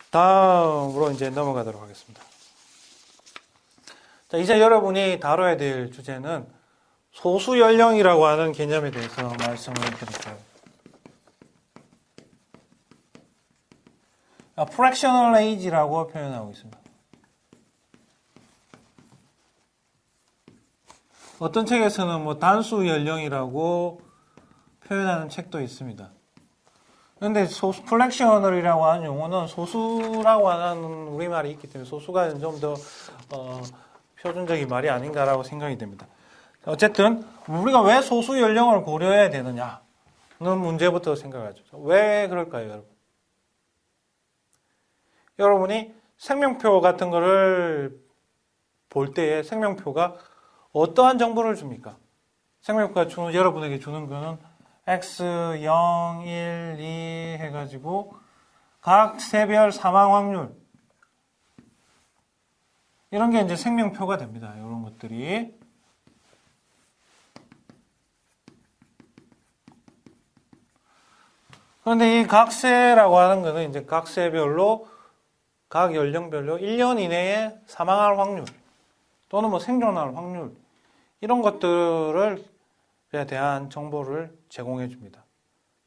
다음으로 이제 넘어가도록 하겠습니다. 자, 이제 여러분이 다뤄야 될 주제는 소수 연령이라고 하는 개념에 대해서 말씀을 드릴게요. fractional age라고 표현하고 있습니다. 어떤 책에서는 뭐 단수 연령이라고 표현하는 책도 있습니다. 그런데 fractional이라고 하는 용어는 소수라고 하는 우리말이 있기 때문에 소수가 좀 더 표준적인 말이 아닌가라고 생각이 됩니다. 어쨌든 우리가 왜 소수 연령을 고려해야 되느냐는 문제부터 생각하죠. 왜 그럴까요, 여러분? 여러분이 생명표 같은 거를 볼 때에 생명표가 어떠한 정보를 줍니까? 생명표가 여러분에게 주는 거는 X, 0, 1, 2 해가지고 각 세별 사망 확률 이런 게 이제 생명표가 됩니다. 이런 것들이. 그런데 이 각세라고 하는 거는 이제 각 세별로 각 연령별로 1년 이내에 사망할 확률 또는 뭐 생존할 확률 이런 것들에 대한 정보를 제공해 줍니다.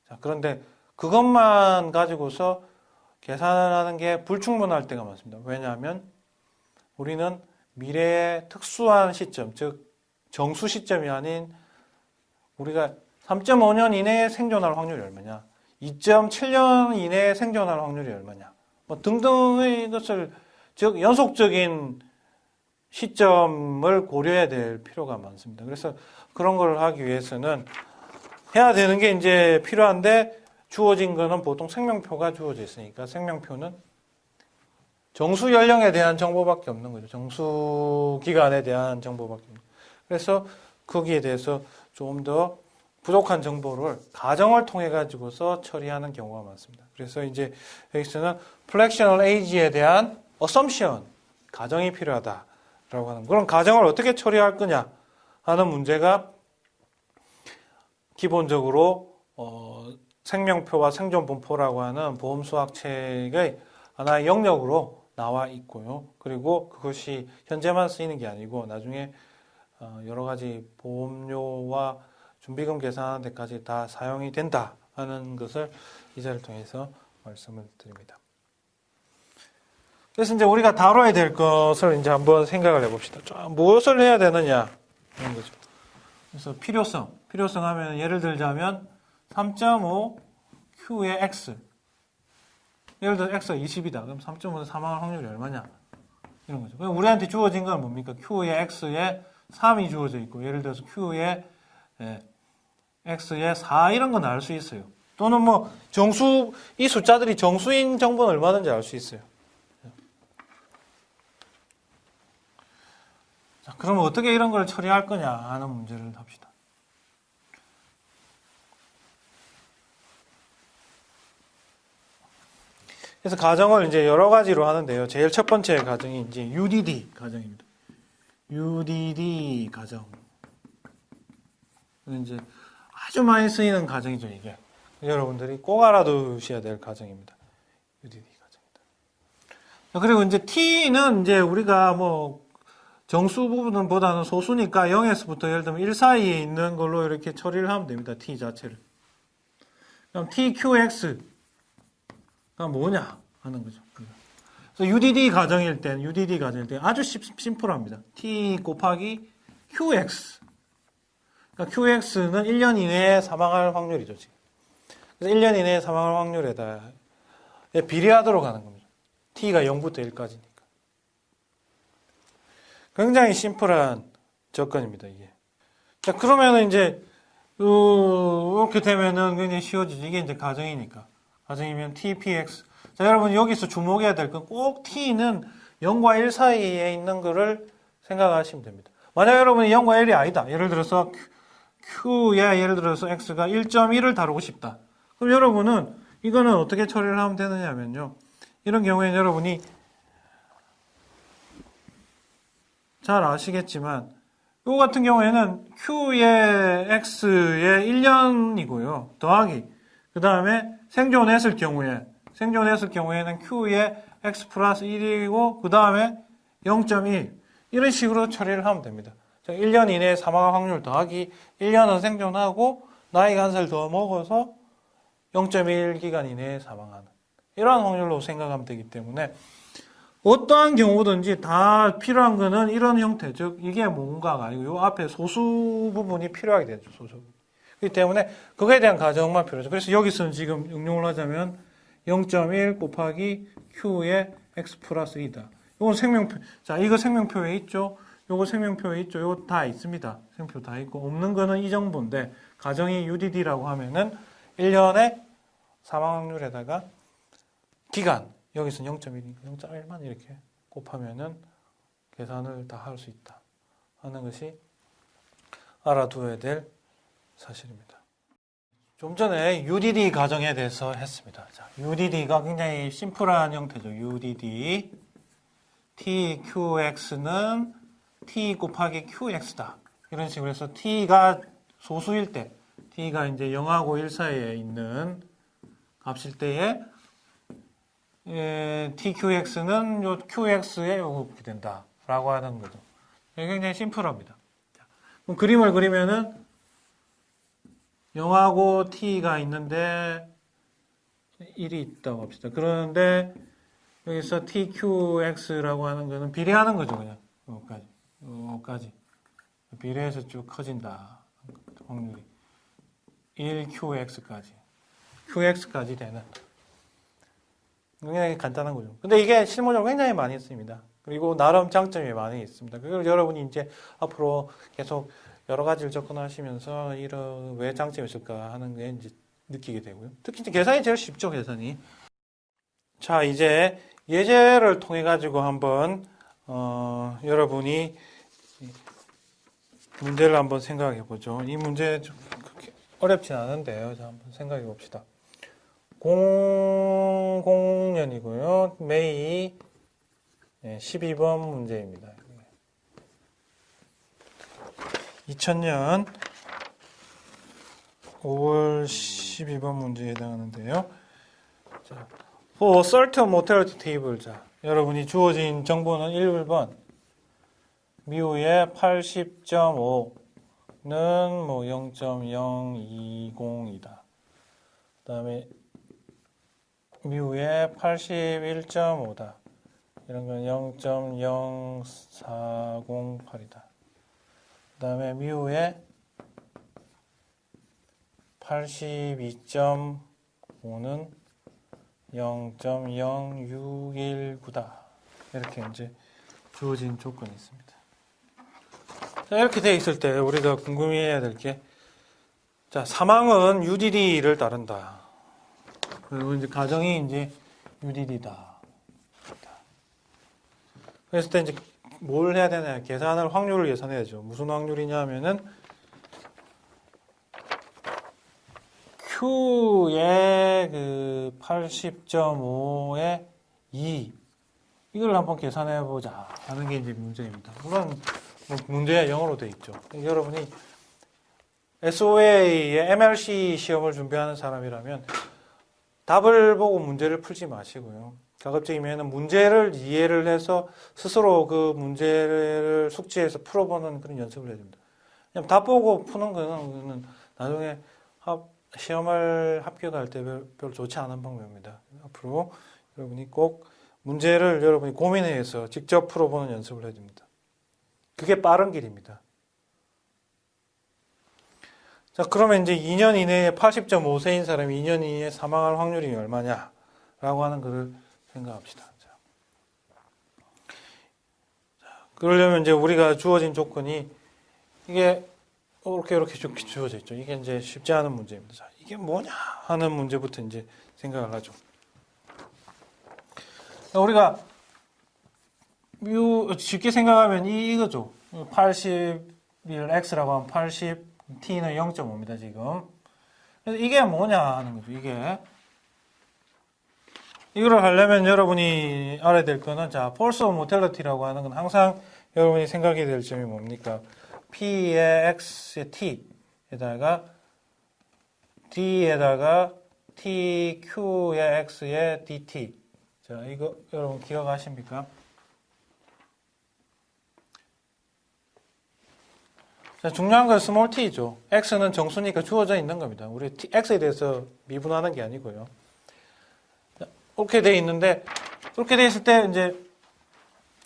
자, 그런데 그것만 가지고서 계산을 하는 게 불충분할 때가 많습니다. 왜냐하면 우리는 미래의 특수한 시점, 즉 정수 시점이 아닌 우리가 3.5년 이내에 생존할 확률이 얼마냐, 2.7년 이내에 생존할 확률이 얼마냐, 뭐 등등의 것을 즉 연속적인 시점을 고려해야 될 필요가 많습니다. 그래서 그런 걸 하기 위해서는 해야 되는 게 이제 필요한데 주어진 거는 보통 생명표가 주어져 있으니까 생명표는 정수 연령에 대한 정보밖에 없는 거죠. 정수 기간에 대한 정보밖에 없는 거죠. 그래서 거기에 대해서 좀 더 부족한 정보를 가정을 통해 가지고서 처리하는 경우가 많습니다. 그래서 이제 여기서는 fractional age에 대한 assumption, 가정이 필요하다라고 하는 그런 가정을 어떻게 처리할 거냐 하는 문제가 기본적으로 생명표와 생존분포라고 하는 보험수학책의 하나의 영역으로 나와 있고요. 그리고 그것이 현재만 쓰이는 게 아니고 나중에 여러 가지 보험료와 준비금 계산하는 데까지 다 사용이 된다 하는 것을 이 자리를 통해서 말씀을 드립니다. 그래서 이제 우리가 다뤄야 될 것을 이제 한번 생각을 해봅시다. 무엇을 해야 되느냐 하는 거죠. 그래서 필요성 하면 예를 들자면 3.5 Q의 X. 예를 들어 X가 20이다. 그럼 3.5는 사망할 확률이 얼마냐? 이런 거죠. 그럼 우리한테 주어진 건 뭡니까? Q의 X에 3이 주어져 있고, 예를 들어서 Q의 X에 4 이런 건 알 수 있어요. 또는 뭐 정수, 이 숫자들이 정수인 정보는 얼마든지 알 수 있어요. 자, 그러면 어떻게 이런 걸 처리할 거냐 하는 문제를 합시다. 그래서 가정을 이제 여러 가지로 하는데요. 제일 첫 번째 가정이 이제 UDD 가정입니다. UDD 가정. 이제 아주 많이 쓰이는 가정이죠, 이게. 여러분들이 꼭 알아두셔야 될 가정입니다. UDD 가정이다. 그리고 이제 T는 이제 우리가 뭐 정수 부분보다는 소수니까 0에서부터 예를 들면 1 사이에 있는 걸로 이렇게 처리를 하면 됩니다. T 자체를. 그럼 TQX가 뭐냐 하는 거죠. 그래서 UDD 가정일 땐 아주 심플합니다. T 곱하기 QX. 그러니까 QX는 1년 이내에 사망할 확률이죠, 지금. 그래서 1년 이내에 사망할 확률에다 비례하도록 하는 겁니다. T가 0부터 1까지니까. 굉장히 심플한 조건입니다, 이게. 자, 그러면은 이제, 이렇게 되면은 굉장히 쉬워지죠. 이게 이제 가정이니까. 가정이면 TPX. 자, 여러분, 여기서 주목해야 될 건 꼭 T는 0과 1 사이에 있는 거를 생각하시면 됩니다. 만약 여러분이 0과 1이 아니다. 예를 들어서 Q에 예를 들어서 X가 1.1을 다루고 싶다. 그럼 여러분은 이거는 어떻게 처리를 하면 되느냐면요. 이런 경우에는 여러분이 잘 아시겠지만 이거 같은 경우에는 Q의 X의 1년이고요. 더하기 그 다음에 생존했을 경우에 생존했을 경우에는 Q의 X 플러스 1이고, 그 다음에 0.1. 이런 식으로 처리를 하면 됩니다. 1년 이내에 사망할 확률 더하기 1년은 생존하고, 나이가 한 살 더 먹어서 0.1기간 이내에 사망하는. 이러한 확률로 생각하면 되기 때문에, 어떠한 경우든지 다 필요한 거는 이런 형태, 즉 이게 뭔가가 아니고 요 앞에 소수 부분이 필요하게 되죠. 소수. 그렇기 때문에 그거에 대한 가정만 필요하죠. 그래서 여기서는 지금 응용을 하자면 0.1 곱하기 Q의 X 플러스 2다. 이건 생명표. 자, 이거 생명표에 있죠. 요거 생명표에 있죠. 요거 다 있습니다. 생명표 다 있고 없는 거는 이 정도인데 가정이 UDD라고 하면은 1년에 사망 확률에다가 기간 여기서는 0.1이니까 0.1만 이렇게 곱하면은 계산을 다 할 수 있다 하는 것이 알아두어야 될 사실입니다. 좀 전에 UDD 가정에 대해서 했습니다. 자, UDD가 굉장히 심플한 형태죠. UDD TQX는 T 곱하기 QX다. 이런 식으로 해서 T가 소수일 때, T가 이제 0하고 1 사이에 있는 값일 때에 TQX는 요 QX에 요렇게 된다라고 하는 거죠. 굉장히 심플합니다. 그럼 그림을 그리면은 0하고 T가 있는데 1이 있다고 합시다. 그런데 여기서 TQX라고 하는 거는 비례하는 거죠, 그냥. 요까지. 비례해서 쭉 커진다. 확률이. 1QX까지. QX까지 되는. 굉장히 간단한 거죠. 근데 이게 실무적으로 굉장히 많이 있습니다. 그리고 나름 장점이 많이 있습니다. 그걸 여러분이 이제 앞으로 계속 여러 가지를 접근하시면서 이런 왜 장점이 있을까 하는 게 이제 느끼게 되고요. 특히 이제 계산이 제일 쉽죠, 계산이. 자, 이제 예제를 통해 가지고 한번 여러분이 문제를 한번 생각해 보죠. 이 문제 좀 그렇게 어렵진 않은데요. 자, 한번 생각해 봅시다. 00년이고요. 매이 12번 문제입니다. 2000년 5월 12번 문제에 해당하는데요. 자, for certain mortality table. 자, 여러분이 주어진 정보는 1번 미우의 80.5는 뭐 0.020이다. 그 다음에 미우의 81.5다. 이런 건 0.0408이다. 그 다음에 미우의 82.5는 0.0619다. 이렇게 이제 주어진 조건이 있습니다. 자, 이렇게 되어 있을 때 우리가 궁금해야 될 게, 자, 사망은 UDD를 따른다. 그리고 이제 가정이 이제 UDD다. 그랬을 때 이제 뭘 해야 되냐? 계산을 확률을 계산해야죠. 무슨 확률이냐 하면은 Q의 그 80.5의 2 이걸 한번 계산해 보자 하는 게 이제 문제입니다. 물론 뭐 문제가 영어로 되어 있죠. 여러분이 SOA의 MRC 시험을 준비하는 사람이라면 답을 보고 문제를 풀지 마시고요. 가급적이면 문제를 이해를 해서 스스로 그 문제를 숙지해서 풀어보는 그런 연습을 해야 됩니다. 그냥 답 보고 푸는 거는 나중에 시험을 합격할 때 별로 좋지 않은 방법입니다. 앞으로 여러분이 꼭 문제를 여러분이 고민해서 직접 풀어보는 연습을 해야 됩니다. 그게 빠른 길입니다. 자, 그러면 이제 2년 이내에 80.5세인 사람이 2년 이내에 사망할 확률이 얼마냐? 라고 하는 것을 생각합시다. 자, 그러려면 이제 우리가 주어진 조건이 이게 이렇게 주어져 있죠. 이게 이제 쉽지 않은 문제입니다. 자, 이게 뭐냐? 하는 문제부터 이제 생각을 하죠. 우리가 쉽게 생각하면 이거죠. 80을 x라고 하면 80, t는 0.5입니다, 지금. 그래서 이게 뭐냐 하는 거죠, 이게. 이거를 하려면 여러분이 알아야 될 거는, 자, force of mortality라고 하는 건 항상 여러분이 생각해야 될 점이 뭡니까? P의 x의 t에다가 D에다가 t, q의 x의 dt. 자, 이거 여러분 기억하십니까? 자, 중요한 건 스몰 t죠. x는 정수니까 주어져 있는 겁니다. 우리 x에 대해서 미분하는 게 아니고요. 자, 이렇게 돼 있는데, 이렇게 돼 있을 때 이제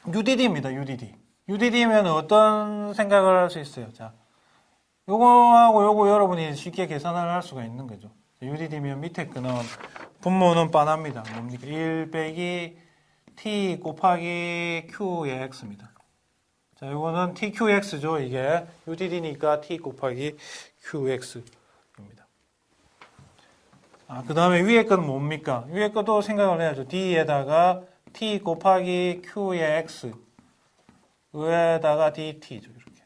UDD입니다. UDD. UDD면 어떤 생각을 할 수 있어요? 자, 요거하고 요거 여러분이 쉽게 계산을 할 수가 있는 거죠. UDD면 밑에 거는 분모는 빤합니다. 뭡니까? 1 빼기 t 곱하기 q의 x입니다. 자, 요거는 tqx죠. 이게 UDD니까 t 곱하기 qx입니다. 그 다음에 위에 건 뭡니까? 위에 것도 생각을 해야죠. d에다가 t 곱하기 q의 x 위에다가 dt죠. 이렇게.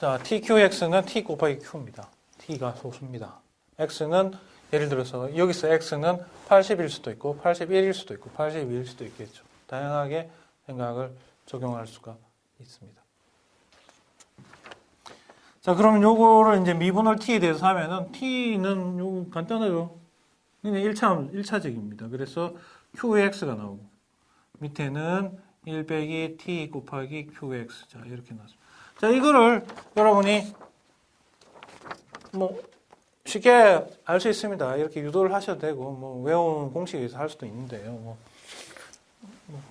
자, tqx는 t 곱하기 q입니다. t가 소수입니다. x는 예를 들어서 여기서 x는 80일 수도 있고 81일 수도 있고 82일 수도 있겠죠. 다양하게 생각을 적용할 수가 있습니다. 자, 그러면 요거를 이제 미분을 t에 대해서 하면은 t는 요 간단해요. 그냥 1차적입니다. 그래서 qx가 나오고 밑에는 1 빼기 t 곱하기 qx. 자, 이렇게 나왔습니다. 자, 이거를 여러분이 뭐 쉽게 알 수 있습니다. 이렇게 유도를 하셔도 되고 뭐 외우는 공식에서 할 수도 있는데요. 뭐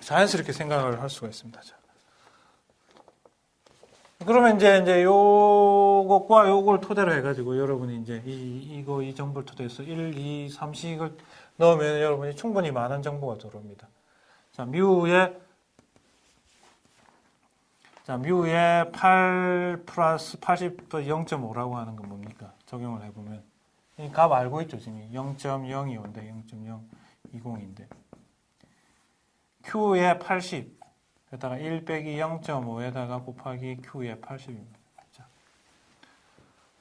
자연스럽게 생각을 할 수가 있습니다. 자. 그러면 이제 요것과 요걸 토대로 해가지고 여러분이 이제 이 정보를 토대해서 1, 2, 3식을 넣으면 여러분이 충분히 많은 정보가 들어옵니다. 자, 뮤에 8 플러스 80 0.5라고 하는 건 뭡니까? 적용을 해보면. 이 값 알고 있죠, 지금. 0.02인데, 0.020인데. Q에 80, 에다가 1 빼기 0.5에다가 곱하기 Q에 80입니다. 자,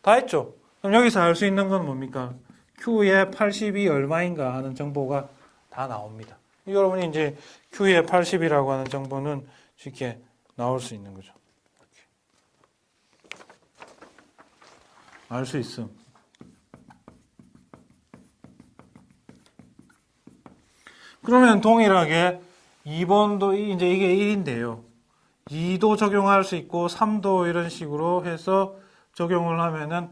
다 했죠? 그럼 여기서 알 수 있는 건 뭡니까? Q에 80이 얼마인가 하는 정보가 다 나옵니다. 여러분이 이제 Q에 80이라고 하는 정보는 쉽게 나올 수 있는 거죠. 알 수 있음. 그러면 동일하게 2번도 이제 이게 1인데요. 2도 적용할 수 있고 3도 이런 식으로 해서 적용을 하면은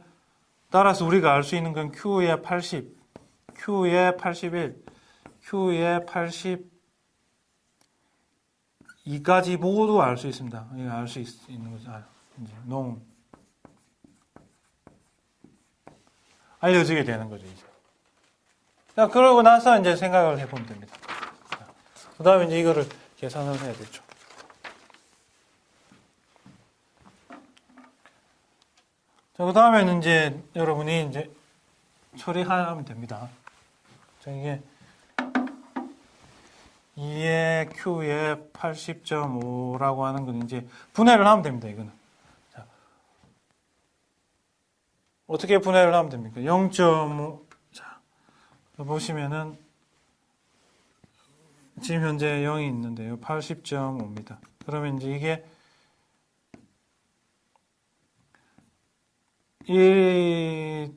따라서 우리가 알 수 있는 건 Q에 80, Q에 81, Q에 82까지 모두 알 수 있습니다. 이거 알 수 있는 거죠. 이제 농 알려지게 되는 거죠, 이제. 자, 그러고 나서 이제 생각을 해보면 됩니다. 그 다음에 이제 이거를 계산을 해야 되죠. 자, 그 다음에는 이제 여러분이 이제 처리하면 됩니다. 자, 이게 2의 Q에 80.5라고 하는 건 이제 분해를 하면 됩니다, 이거는. 자, 어떻게 분해를 하면 됩니까? 0.5, 자, 보시면은 지금 현재 0이 있는데요. 80.5입니다. 그러면 이제 이게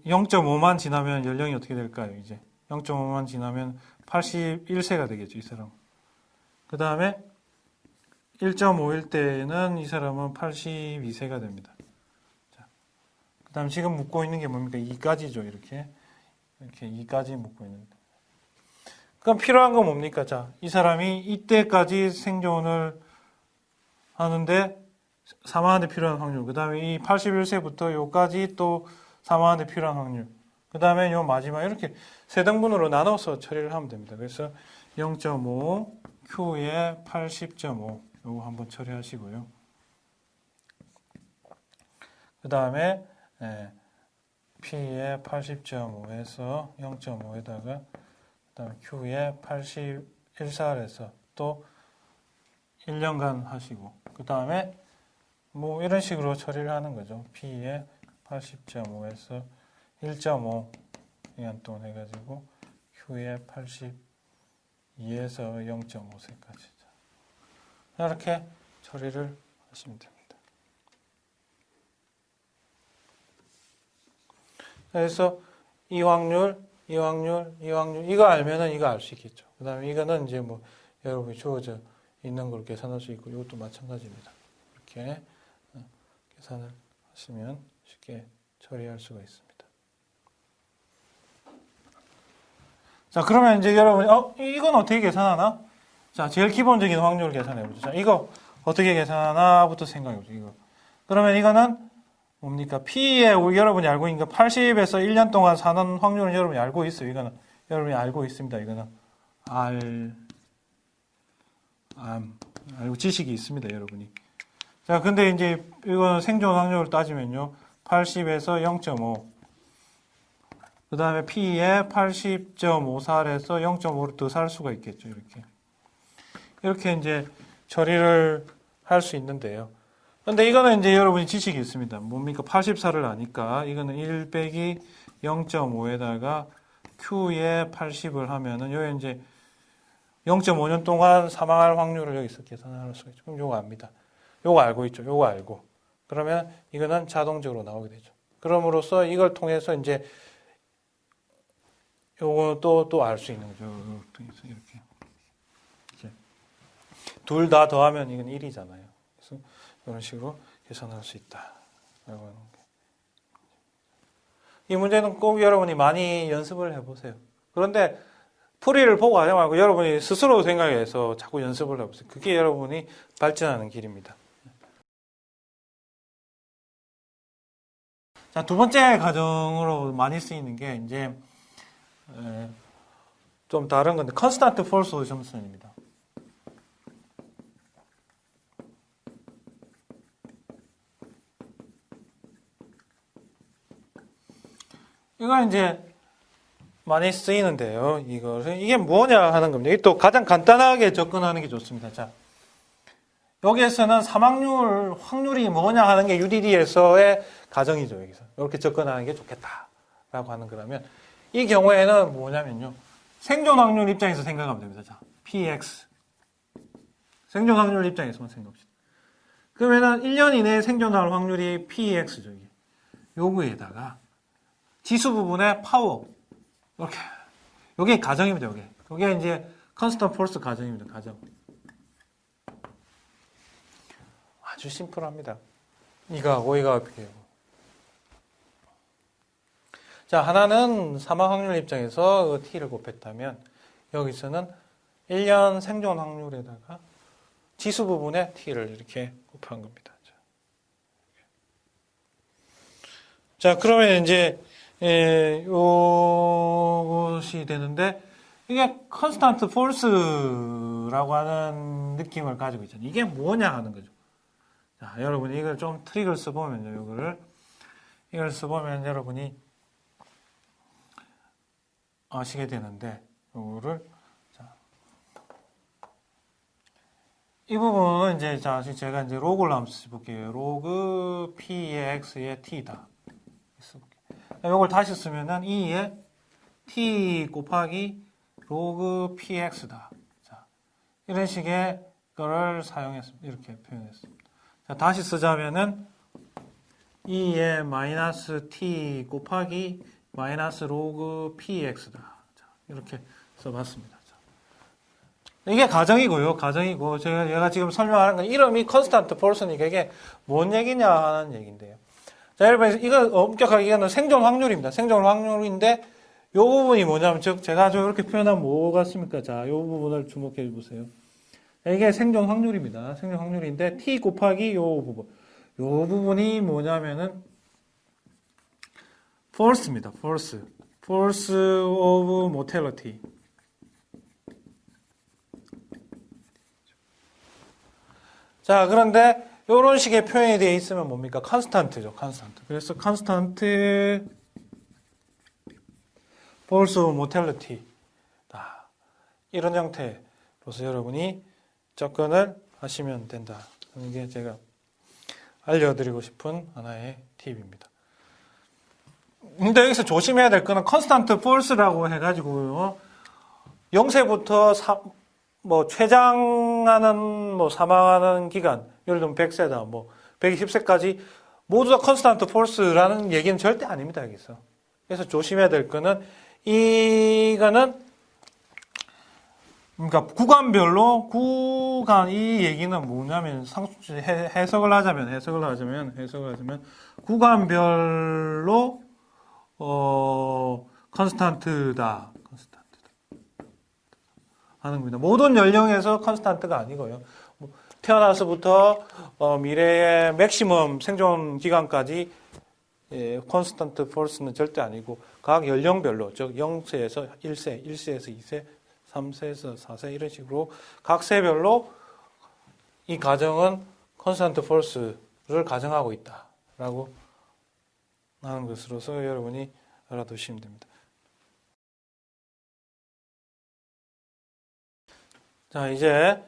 0.5만 지나면 연령이 어떻게 될까요? 이제 0.5만 지나면 81세가 되겠죠, 이 사람. 그 다음에 1.5일 때는 이 사람은 82세가 됩니다. 자, 그 다음 지금 묻고 있는 게 뭡니까? 2까지죠, 이렇게 2까지 묻고 있는데. 그럼 필요한 건 뭡니까? 자, 이 사람이 이때까지 생존을 하는데 사망하는데 필요한 확률. 그 다음에 이 81세부터 요까지 또 사망하는데 필요한 확률. 그 다음에 요 마지막 이렇게 세 등분으로 나눠서 처리를 하면 됩니다. 그래서 0.5, Q에 80.5 요거 한번 처리하시고요. 그 다음에 P에 80.5에서 0.5에다가 그다음에 Q에 81살에서 또 1년간 하시고 그 다음에 뭐 이런 식으로 처리를 하는 거죠. P에 80.5에서 1.5 기간 동안 해가지고 Q에 82에서 0.5세까지 이렇게 처리를 하시면 됩니다. 그래서 이 확률, 이 확률, 이 확률, 이거 알면은 이거 알 수 있겠죠. 그 다음에 이거는 이제 뭐 여러분이 주어져 있는 걸 계산할 수 있고, 이것도 마찬가지입니다. 이렇게 계산을 하시면 쉽게 처리할 수가 있습니다. 자, 그러면 이제 여러분이, 이건 어떻게 계산하나? 자, 제일 기본적인 확률 계산해보죠. 자, 이거 어떻게 계산하나부터 생각해보죠, 이거. 그러면 이거는 뭡니까? P에 여러분이 알고 있는 거 80에서 1년 동안 사는 확률은 여러분이 알고 있어요. 이거는. 여러분이 알고 있습니다. 이거는. 알고 지식이 있습니다. 여러분이. 자, 근데 이제 이거는 생존 확률을 따지면요. 80에서 0.5. 그 다음에 P에 80.54에서 0.5를 더 살 수가 있겠죠. 이렇게. 이렇게 이제 처리를 할 수 있는데요. 근데 이거는 이제 여러분이 지식이 있습니다. 뭡니까? 84를 아니까 이거는 1 빼기 0.5에다가 Q에 80을 하면은 여기 이제 0.5년 동안 사망할 확률을 여기서 계산할 수가 있죠. 그럼 요거 압니다. 요거 알고 있죠. 요거 알고. 그러면 이거는 자동적으로 나오게 되죠. 그럼으로써 이걸 통해서 이제 요거 또 알 수 있는 거죠. 이렇게. 둘 다 더하면 이건 1이잖아요. 그래서 이런 식으로 계산할 수 있다. 이 문제는 꼭 여러분이 많이 연습을 해보세요. 그런데 풀이를 보고 하지 말고 여러분이 스스로 생각해서 자꾸 연습을 해보세요. 그게 여러분이 발전하는 길입니다. 자, 두 번째 가정으로 많이 쓰이는 게 이제 좀 다른 건데 컨스탄트 폴스 어썸션입니다. 이건 이제 많이 쓰이는데요. 이게 뭐냐 하는 겁니다. 이게 또 가장 간단하게 접근하는 게 좋습니다. 자, 여기에서는 확률이 뭐냐 하는 게 UDD에서의 가정이죠. 여기서 이렇게 접근하는 게 좋겠다라고 하는 거라면 이 경우에는 뭐냐면요. 생존 확률 입장에서 생각하면 됩니다. 자, PX 생존 확률 입장에서만 생각합시다. 그러면은 1년 이내에 생존할 확률이 PX죠. 이게. 요거에다가 지수 부분의 파워 이렇게 요게 가정입니다. 요게 이제 컨스턴트 폴스 가정입니다. 가정. 아주 심플합니다. 이거하고 비교해요. 자, 하나는 사망 확률 입장에서 t를 곱했다면 여기서는 1년 생존 확률에다가 지수 부분의 t를 이렇게 곱한 겁니다. 자, 그러면 이제 요것이 되는데 이게 컨스탄트 폴스라고 하는 느낌을 가지고 있잖아요. 이게 뭐냐 하는 거죠. 자, 여러분이 이걸 좀 트릭을 써보면요. 이걸 써보면 여러분이 아시게 되는데 요거를 이 부분은 이제 제가 이제 로그를 한번 써볼게요. 로그 P의 X의 T다. 요걸 다시 쓰면은 2의 T 곱하기 로그 PX다. 자, 이런 식의 거를 사용했습니다. 이렇게 표현했습니다. 자, 다시 쓰자면은 2의 마이너스 T 곱하기 마이너스 로그 PX다. 자, 이렇게 써봤습니다. 자, 이게 가정이고요. 가정이고 제가 지금 설명하는 건 이름이 컨스탄트 폴스니까 이게 뭔 얘기냐 하는 얘기인데요. 자, 여러분, 이거 엄격하게 이거는 생존 확률입니다. 생존 확률인데, 요 부분이 뭐냐면, 즉, 제가 이렇게 표현하면 뭐 같습니까? 자, 요 부분을 주목해 보세요. 이게 생존 확률입니다. 생존 확률인데, t 곱하기 요 부분. 요 부분이 뭐냐면은, false입니다. false. false of mortality. 자, 그런데, 이런 식의 표현이 되어 있으면 뭡니까? 컨스탄트죠. 컨스탄트. 그래서 컨스탄트 폴스 모텔리티 이런 형태로서 여러분이 접근을 하시면 된다. 이게 제가 알려드리고 싶은 하나의 팁입니다. 근데 여기서 조심해야 될 거는 컨스탄트 폴스라고 해가지고요. 0세부터 최장하는 사망하는 기간 예를 들면 100세다, 120세까지 모두 다 컨스탄트 폴스라는 얘기는 절대 아닙니다, 여기서. 그래서 조심해야 될 거는 이거는 그러니까 구간별로 이 얘기는 뭐냐면 해석을 하자면 구간별로 컨스탄트다 하는 겁니다. 모든 연령에서 컨스탄트가 아니고요. 태어나서부터 미래의 맥시멈 생존 기간까지 컨스탄트 폴스는 절대 아니고 각 연령별로 즉 0세에서 1세, 1세에서 2세, 3세에서 4세 이런 식으로 각 세별로 이 가정은 컨스탄트 폴스를 가정하고 있다라고 하는 것으로서 여러분이 알아두시면 됩니다. 자, 이제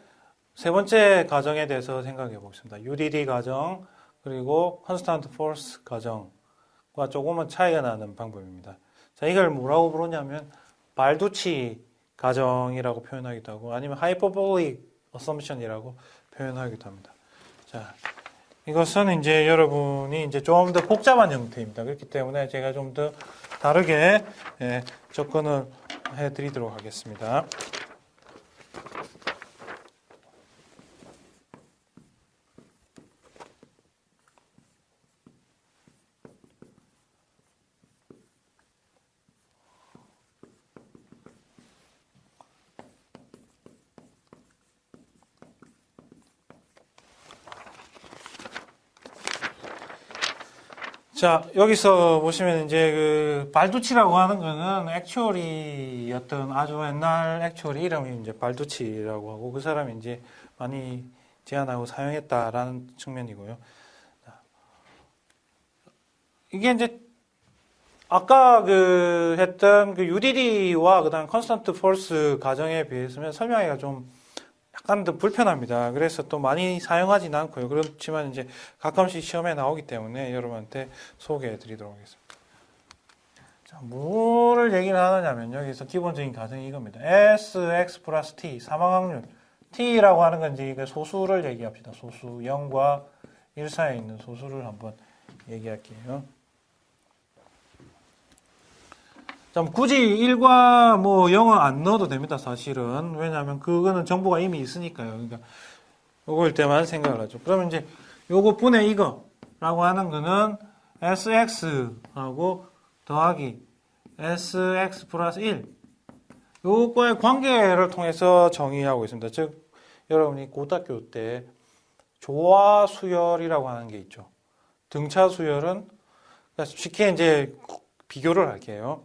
세 번째 가정에 대해서 생각해 보겠습니다. UDD 가정 그리고 컨스탄트 폴스 가정과 조금은 차이가 나는 방법입니다. 자, 이걸 뭐라고 부르냐면 발두치 가정이라고 표현하기도 하고 아니면 하이퍼볼릭 어썸션이라고 표현하기도 합니다. 자, 이것은 이제 여러분이 이제 좀 더 복잡한 형태입니다. 그렇기 때문에 제가 좀 더 다르게 접근을 해 드리도록 하겠습니다. 자, 여기서 보시면 이제 그 발두치라고 하는 거는 액츄얼이 어떤 아주 옛날 액츄얼이 이름이 이제 발두치라고 하고 그 사람이 이제 많이 제안하고 사용했다라는 측면이고요. 이게 이제 아까 그 했던 그 UDD와 그다음 컨스턴트 폴스 가정에 비해서는 설명하기가 좀 약간 더 불편합니다. 그래서 또 많이 사용하진 않고요. 그렇지만 이제 가끔씩 시험에 나오기 때문에 여러분한테 소개해 드리도록 하겠습니다. 자, 뭐를 얘기를 하느냐면 여기서 기본적인 가정이 이겁니다. SX 플러스 T, 사망 확률. T라고 하는 건 이제 소수를 얘기합시다. 소수, 0과 1 사이에 있는 소수를 한번 얘기할게요. 굳이 1과 뭐 0은 안 넣어도 됩니다, 사실은. 왜냐하면 그거는 정보가 이미 있으니까요. 그러니까 요거일 때만 생각을 하죠. 그러면 이제 요거 분의 이거라고 하는 거는 SX하고 더하기 SX 플러스 1. 요거의 관계를 통해서 정의하고 있습니다. 즉, 여러분이 고등학교 때 조화 수열이라고 하는 게 있죠. 등차 수열은, 쉽게 이제 비교를 할게요.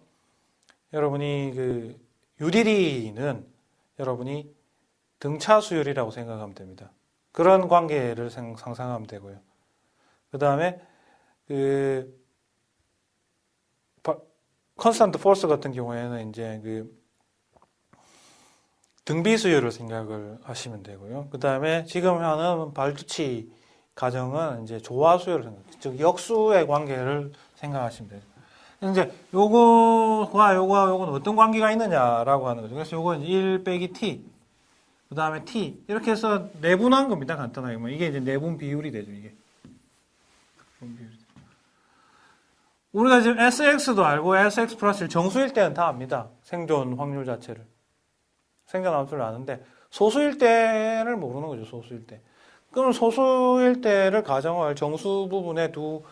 여러분이 그 UDD는 여러분이 등차 수열이라고 생각하면 됩니다. 그런 관계를 상상하면 되고요. 그 다음에 그 컨스탄트 폴스 같은 경우에는 이제 그 등비 수열을 생각을 하시면 되고요. 그 다음에 지금 하는 발두치 가정은 이제 조화 수열을 즉 역수의 관계를 생각하시면 돼요. 이제 요거와 요거는 어떤 관계가 있느냐라고 하는 거죠. 그래서 요거는 1 빼기 t, 그 다음에 t 이렇게 해서 내분한 겁니다. 간단하게 뭐 이게 이제 내분 비율이 되죠. 이게 우리가 지금 SX도 알고 SX 플러스 1 정수일 때는 다 압니다. 생존 확률 자체를 생존 함수를 아는데 소수일 때를 모르는 거죠. 소수일 때. 그럼 소수일 때를 가정할 정수 부분의 두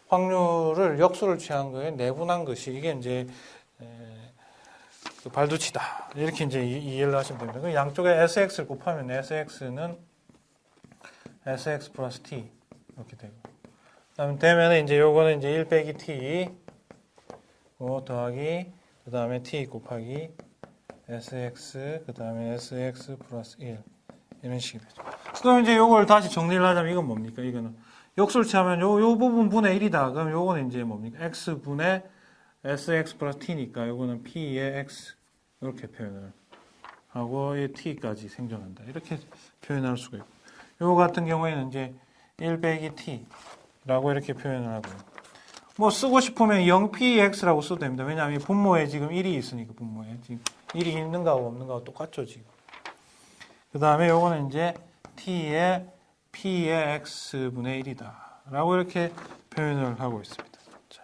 확률을 역수를 취한 거에 내분한 것이 이게 이제 그 발두치다. 이렇게 이제 이해를 하시면 됩니다. 그 양쪽에 SX를 곱하면 SX는 SX 플러스 T 이렇게 되고. 그다음에 되면 이제 요거는 이제 1 빼기 T 더하기 그 다음에 T 곱하기 SX 그 다음에 SX 플러스 1 이런 식이 되죠. 그럼 이제 요걸 다시 정리를 하자면 이건 뭡니까? 이거는 역수를 취하면 요 부분 분의 1이다. 그럼 요거는 이제 뭡니까? X분의 SX 플러스 T니까 요거는 P의 X 이렇게 표현을 하고 이 T까지 생존한다. 이렇게 표현할 수가 있고 요거 같은 경우에는 이제 1 빼기 T라고 이렇게 표현을 하고요. 뭐 쓰고 싶으면 0px라고 써도 됩니다. 왜냐하면 분모에 지금 1이 있으니까 분모에 지금 1이 있는가 없는가 똑같죠 지금. 그 다음에 요거는 이제 t의 p의 x분의 1이다 라고 이렇게 표현을 하고 있습니다. 자.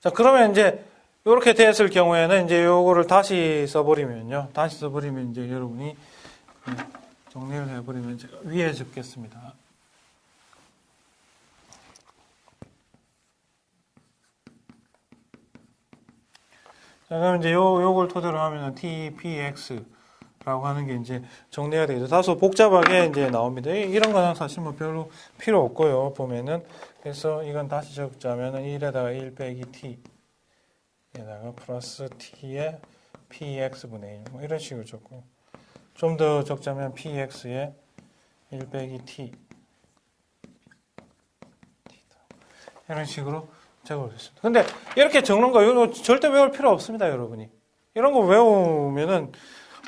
자, 그러면 이제 이렇게 됐을 경우에는 이제 요거를 다시 써버리면요. 다시 써버리면 이제 여러분이 정리를 해버리면 제가 위에 적겠습니다. 자, 그럼 이제 요걸 토대로 하면은 TPX라고 하는 게 이제 정리가 되죠. 다소 복잡하게 이제 나옵니다. 이런 거는 사실 뭐 별로 필요 없고요. 보면은. 그래서 이건 다시 적자면은 1에다가 1 빼기 T에다가 플러스 T에 PX분의 1. 뭐 이런 식으로 적고. 좀 더 적자면 PX에 1 빼기 T. 이런 식으로 적어보겠습니다. 근데 이렇게 적는 거 이거 절대 외울 필요 없습니다, 여러분이. 이런 거 외우면은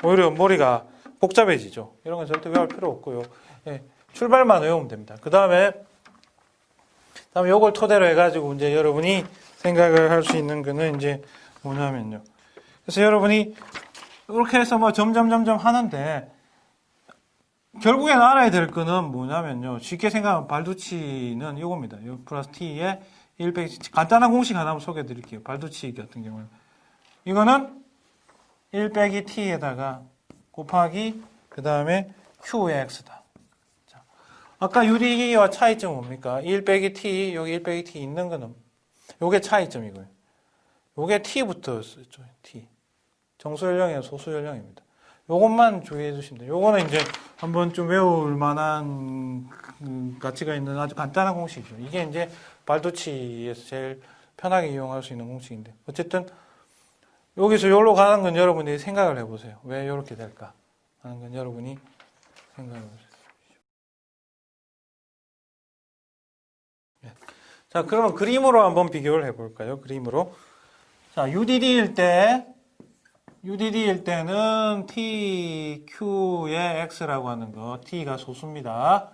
오히려 머리가 복잡해지죠. 이런 건 절대 외울 필요 없고요. 예, 출발만 외우면 됩니다. 그다음에 요걸 토대로 해가지고 이제 여러분이 생각을 할 수 있는 거는 이제 뭐냐면요. 그래서 여러분이 이렇게 해서 뭐 점점 하는데 결국엔 알아야 될 거는 뭐냐면요. 쉽게 생각하면 발두치는 이겁니다. 요 플러스 t에 1 빼기 간단한 공식 하나 소개해 드릴게요. 발두치 같은 경우는 이거는 1 빼기 t에다가 곱하기 그 다음에 qx다. 자, 아까 UD와 차이점 뭡니까? 1 빼기 t 여기 1 빼기 t 있는 거는 요게 차이점이고요. 요게 t부터 쓰죠. t 정수 연령이에요, 소수 연령입니다. 요것만 주의해 주시면 돼요. 요거는 이제 한번 좀 외울 만한 가치가 있는 아주 간단한 공식이죠. 이게 이제 발도치에서 제일 편하게 이용할 수 있는 공식인데 어쨌든 여기서 여기로 가는 건 여러분이 생각을 해보세요. 왜 이렇게 될까 하는 건 여러분이 생각을 해보세요. 네. 자, 그러면 그림으로 한번 비교를 해볼까요? 그림으로. 자, UDD일 때는 T, Q의 X라고 하는 거, T가 소수입니다.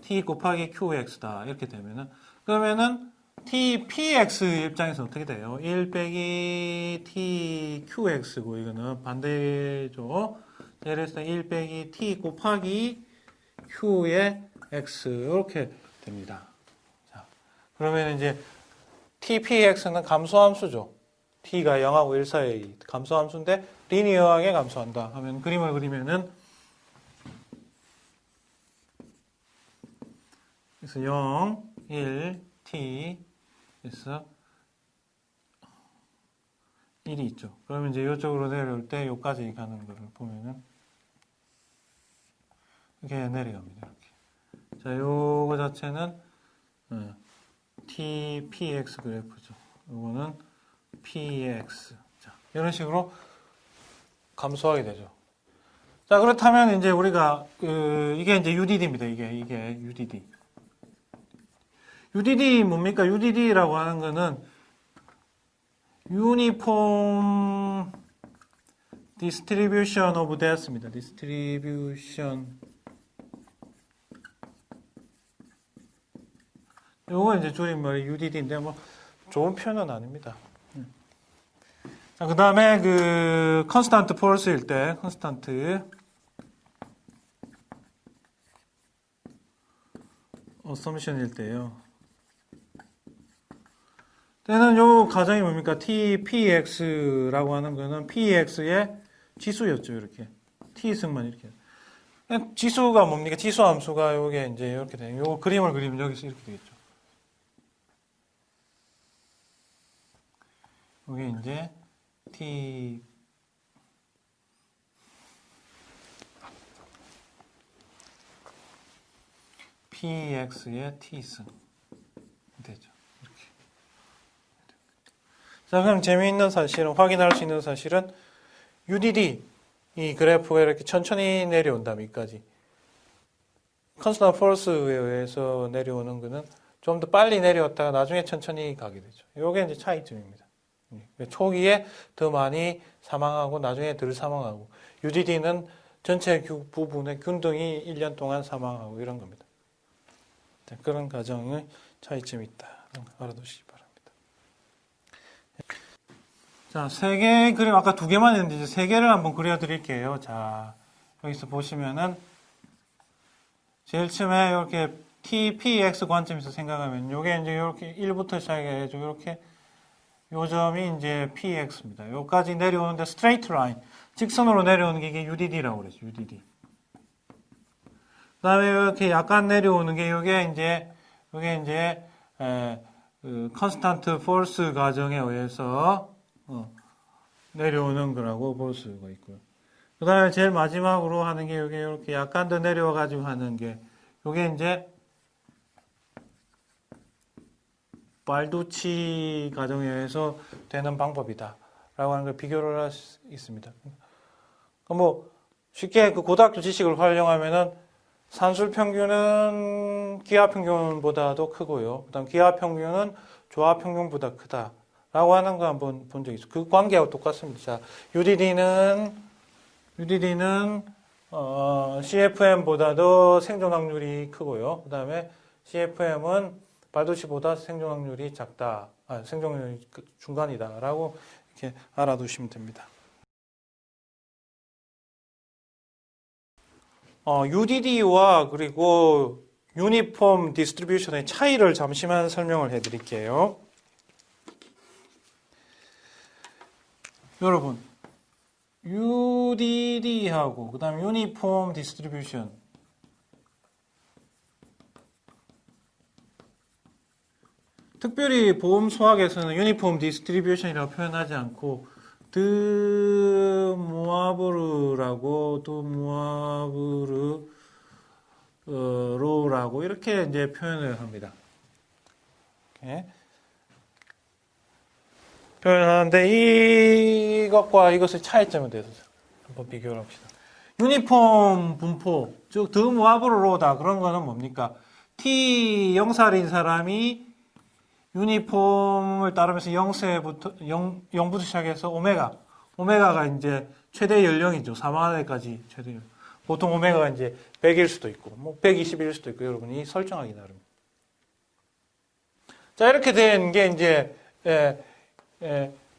T 곱하기 QX다. 이렇게 되면은, 그러면은 T, PX 입장에서 어떻게 돼요? 1 빼기 T, QX고, 이거는 반대죠. 예를 들어서 1 빼기 T 곱하기 Q의 X. 이렇게 됩니다. 자, 그러면 이제 TPX는 감소함수죠. T가 0하고 1 사이 감소함수인데 리니어하게 감소한다 하면 그림을 그리면은 그래서 0, 1, T 그래서 1이 있죠. 그러면 이제 이쪽으로 내려올 때 여기까지 가는 거를 보면은 이렇게 내려갑니다. 이렇게. 자, 요거 자체는 TPX 그래프죠. 이거는 PX. 자, 이런 식으로 감소하게 되죠. 자, 그렇다면 이제 우리가 이게 이제 UDD입니다. 이게 UDD. UDD 뭡니까? UDD라고 하는 거는 Uniform Distribution of Death입니다. Distribution. 요거 이제 줄임말이 UDD인데 뭐 좋은 표현은 아닙니다. 자, 그다음에 그 컨스탄트 폴스일 때 컨스탄트 어썸션일 때요. 때는 요 가정이 뭡니까? TPX라고 하는 거는 PX의 지수였죠. 이렇게 T승만 이렇게. 지수가 뭡니까? 지수 함수가 요게 이제 이렇게 돼요. 요 그림을 그리면 여기서 이렇게 되겠죠. 이게 이제 T PX의 T승 되죠. 이렇게. 자, 그럼 재미있는 사실은 확인할 수 있는 사실은 UDD 이 그래프가 이렇게 천천히 내려온다 밑까지. 컨스턴트 폴스에 의해서 내려오는 거는 좀 더 빨리 내려왔다가 나중에 천천히 가게 되죠. 이게 이제 차이점입니다. 초기에 더 많이 사망하고 나중에 덜 사망하고 UDD는 전체 부분의 균등이 1년 동안 사망하고 이런 겁니다. 그런 가정의 차이점이 있다. 알아두시기 바랍니다. 자, 세 개의 그림 아까 두 개만 했는데 이제 세 개를 한번 그려드릴게요. 자, 여기서 보시면은 제일 처음에 이렇게 t, p, x 관점에서 생각하면 요게 이제 이렇게 1부터 시작해가지고 이렇게 요 점이 이제 px입니다. 요까지 내려오는데 스트레이트 라인, 직선으로 내려오는 게 이게 UDD라고 그랬죠. UDD. 그다음에 이렇게 약간 내려오는 게 요게 이제 그 컨스탄트 포스 과정에 의해서 내려오는 거라고 볼 수가 있고요. 그 다음에 제일 마지막으로 하는 게 요게 이렇게 약간 더 내려와 가지고 하는 게 요게 이제 발두치 과정에 의해서 되는 방법이다 라고 하는 걸 비교를 할 수 있습니다. 뭐 쉽게 그 고등학교 지식을 활용하면은 산술 평균은 기하 평균보다도 크고요. 그다음 기하 평균은 조합 평균보다 크다라고 하는 거 한번 본 적이 있어요. 그 관계하고 똑같습니다. 자, UDD는 CFM보다도 생존 확률이 크고요. 그다음에 CFM은 발도치보다 생존 확률이 작다. 생존 확률이 중간이다라고 이렇게 알아두시면 됩니다. UDD와 그리고 유니폼 디스트리뷰션의 차이를 잠시만 설명을 해드릴게요. 여러분, UDD하고 그 다음 유니폼 디스트리뷰션 특별히 보험 수학에서는 유니폼 디스트리뷰션이라고 표현하지 않고 드무아브르라고 이렇게 이제 표현을 합니다. 이렇게 표현하는데 이것과 이것의 차이점에 대해서 한번 비교를 합시다. 유니폼 분포, 즉 드무아브르로다 그런 거는 뭡니까? T 0살인 사람이 유니폼을 따르면서 0부터 시작해서 오메가가 이제 최대 연령이죠. 사망할 때까지 최대 연령. 보통 오메가가 이제 100일 수도 있고, 뭐 120일 수도 있고, 여러분이 설정하기 나름. 자, 이렇게 된 게 이제,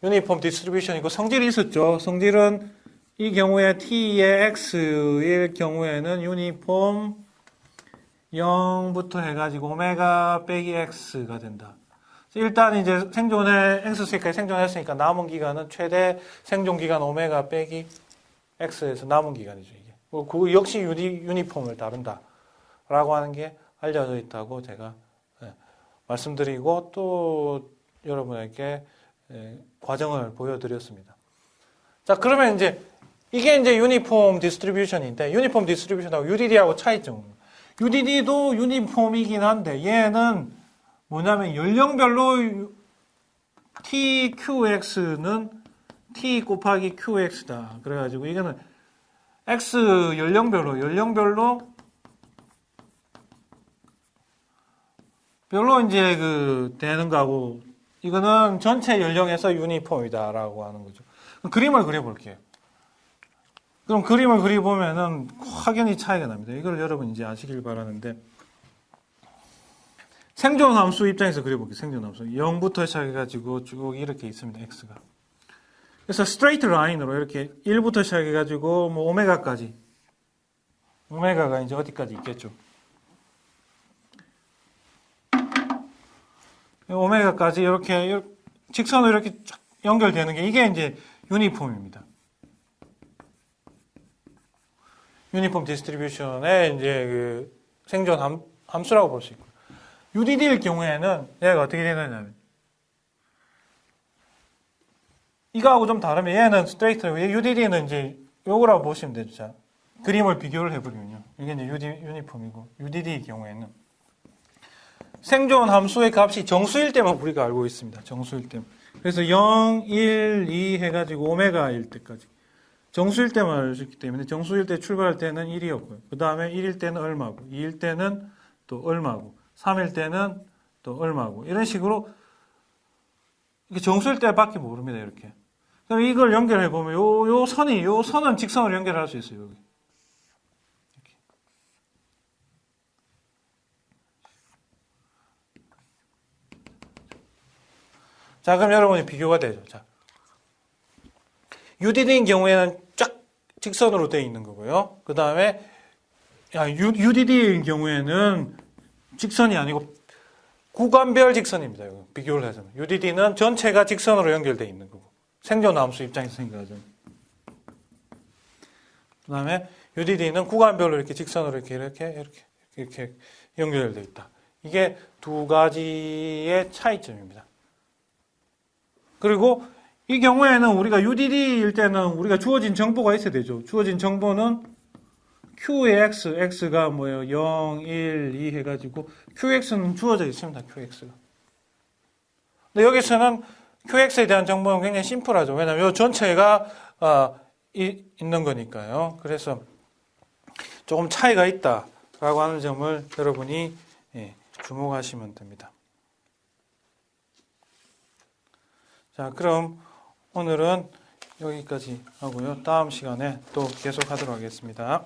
유니폼 디스트리뷰션이고, 성질이 있었죠. 성질은 이 경우에 T의 X일 경우에는 유니폼 0부터 해가지고 오메가 빼기 X가 된다. 일단 이제 생존에 X수까지 생존했으니까 남은 기간은 최대 생존 기간 오메가 빼기 X에서 남은 기간이죠, 이게. 그 역시 유니폼을 다룬다라고 하는 게 알려져 있다고 제가 말씀드리고 또 여러분에게 과정을 보여드렸습니다. 자, 그러면 이제 이게 이제 유니폼 디스트리뷰션인데 유니폼 디스트리뷰션하고 UDD하고 차이점. UDD도 유니폼이긴 한데 얘는 뭐냐면 연령별로 TQX는 T 곱하기 QX다. 그래가지고 이거는 X 연령별로 이제 그 되는 거고 이거는 전체 연령에서 유니폼이다라고 하는 거죠. 그림을 그려볼게요. 그럼 그림을 그려보면은 확연히 차이가 납니다. 이걸 여러분 이제 아시길 바라는데 생존 함수 입장에서 그려볼게요. 생존 함수 0부터 시작해가지고 쭉 이렇게 있습니다. X가. 그래서 스트레이트 라인으로 이렇게 1부터 시작해가지고 뭐 오메가까지 오메가가 이제 어디까지 있겠죠. 오메가까지 이렇게 직선으로 이렇게 쫙 연결되는 게 이게 이제 유니폼입니다. 유니폼 디스트리뷰션의 이제 그 생존 함수라고 볼 수 있고. UDD일 경우에는 얘가 어떻게 되느냐면 이거하고 좀 다르면 얘는 스트레이트고 UDD는 이제 요거라고 보시면 되죠. 자, 그림을 비교를 해버리면요. 이게 이제 유니폼이고 UDD의 경우에는 생존 함수의 값이 정수일 때만 우리가 알고 있습니다. 정수일 때. 그래서 0, 1, 2 해가지고 오메가일 때까지. 정수일 때만 알고 있기 때문에 정수일 때 출발할 때는 1이었고요. 그 다음에 1일 때는 얼마고 2일 때는 또 얼마고 3일 때는 또 얼마고 이런 식으로 정수일 때밖에 모릅니다. 이렇게. 그럼 이걸 연결해 보면 요 선은 직선으로 연결할 수 있어요. 여기. 이렇게. 자, 그럼 여러분이 비교가 되죠. 자, UDD인 경우에는 쫙 직선으로 되어 있는 거고요. 그 다음에 UDD인 경우에는 직선이 아니고 구간별 직선입니다. 이거 비교를 하자면 UDD는 전체가 직선으로 연결되어 있는 거고 생존함수 입장에서 생각하자면 그 다음에 UDD는 구간별로 이렇게 직선으로 이렇게 연결되어 있다. 이게 두 가지의 차이점입니다. 그리고 이 경우에는 우리가 UDD일 때는 우리가 주어진 정보가 있어야 되죠. 주어진 정보는 Q의 X가 뭐예요? 0, 1, 2 해가지고 QX는 주어져 있습니다. QX가. 근데 여기서는 QX에 대한 정보는 굉장히 심플하죠. 왜냐하면 이 전체가 있는 거니까요. 그래서 조금 차이가 있다라고 하는 점을 여러분이 주목하시면 됩니다. 자, 그럼 오늘은 여기까지 하고요. 다음 시간에 또 계속 하도록 하겠습니다.